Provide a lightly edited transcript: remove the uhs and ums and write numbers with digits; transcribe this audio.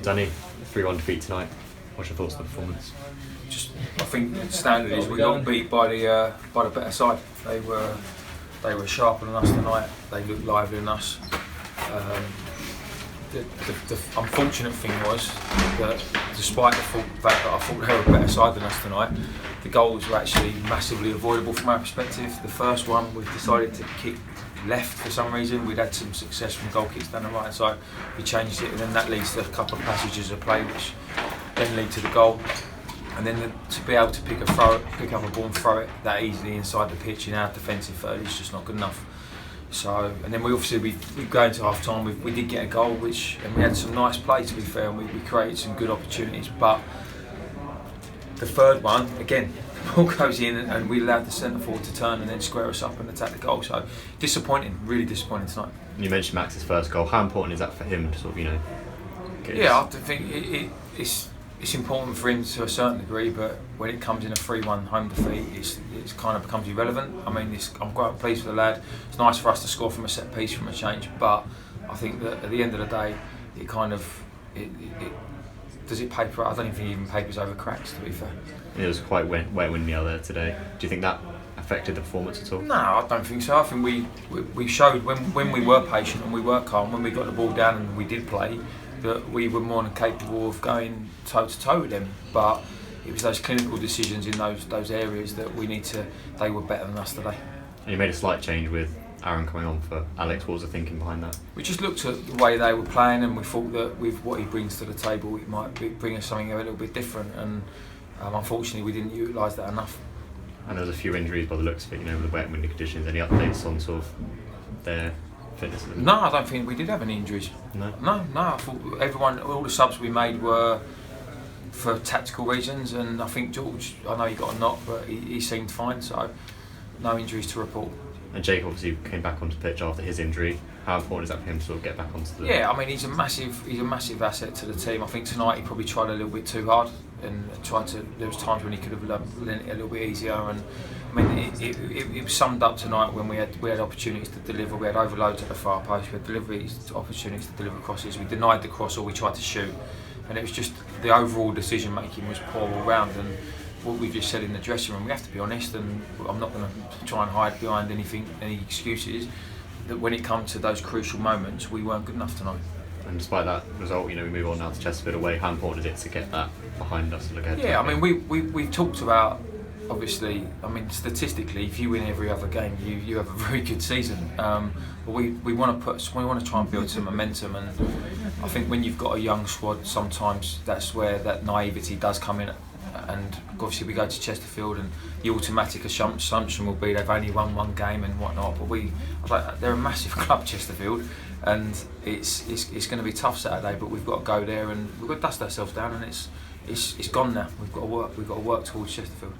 Danny, 3-1 defeat tonight. What's your thoughts on the performance? I think the standard is we got beat by the better side. They were sharper than us tonight. They looked livelier than us. The unfortunate thing was that despite the fact that I thought they were a better side than us tonight, the goals were actually massively avoidable from our perspective. The first one, we decided to kick left for some reason. We'd had some success from goal kicks down the right side. We changed it, and then that leads to a couple of passages of play which then lead to the goal. And then to be able to pick up a ball and throw it that easily inside the pitch in our defensive third is just not good enough. So, and then we go into half time. We did get a goal, and we had some nice play to be fair, and we created some good opportunities. But the third one, again, the ball goes in, and we allowed the centre forward to turn and then square us up and attack the goal. So disappointing, really disappointing tonight. You mentioned Max's first goal. How important is that for him to sort of, I think it's important for him to a certain degree, but when it comes in a 3-1 home defeat, it kind of becomes irrelevant. I mean, I'm quite pleased with the lad. It's nice for us to score from a set piece, from a change, but I think that at the end of the day, it does it paper. I don't even think it even papers over cracks, to be fair. It was quite wet windy out there today. Do you think that affected the performance at all? No, I don't think so. I think we showed when we were patient and we were calm, when we got the ball down and we did play, that we were more than capable of going toe to toe with them. But it was those clinical decisions in those areas that they were better than us today. And you made a slight change with Aaron coming on for Alex. What was the thinking behind that? We just looked at the way they were playing, and we thought that with what he brings to the table, it might bring us something a little bit different. And unfortunately, we didn't utilise that enough. And there was a few injuries by the looks of it, with the wet and windy conditions. Any updates on sort of their fitness? No, I don't think we did have any injuries. No. I thought all the subs we made were for tactical reasons, and I think George, I know he got a knock, but he seemed fine, so no injuries to report. And Jake obviously came back onto the pitch after his injury. How important is that for him to sort of get back onto the... Yeah, I mean, he's a massive asset to the team. I think tonight he probably tried a little bit too hard and there was times when he could have lent it a little bit easier. And I mean, it was summed up tonight when we had opportunities to deliver. We had overloads at the far post. We had opportunities to deliver crosses. We denied the cross, or we tried to shoot. And it was just the overall decision making was poor all round. And what we just said in the dressing room, we have to be honest, and I'm not going to try and hide behind any excuses, that when it comes to those crucial moments, we weren't good enough tonight. And despite that result, we move on now to Chesterfield away. How important is it to get that behind us and look ahead? Yeah, I mean, we've talked about, obviously, I mean, statistically, if you win every other game, you have a very good season. But we want to try and build some momentum, and I think when you've got a young squad, sometimes that's where that naivety does come in. And obviously we go to Chesterfield, and the automatic assumption will be they've only won one game and whatnot. But they're a massive club, Chesterfield, and it's going to be tough Saturday. But we've got to go there, and we've got to dust ourselves down, and it's gone now. We've got to work towards Chesterfield.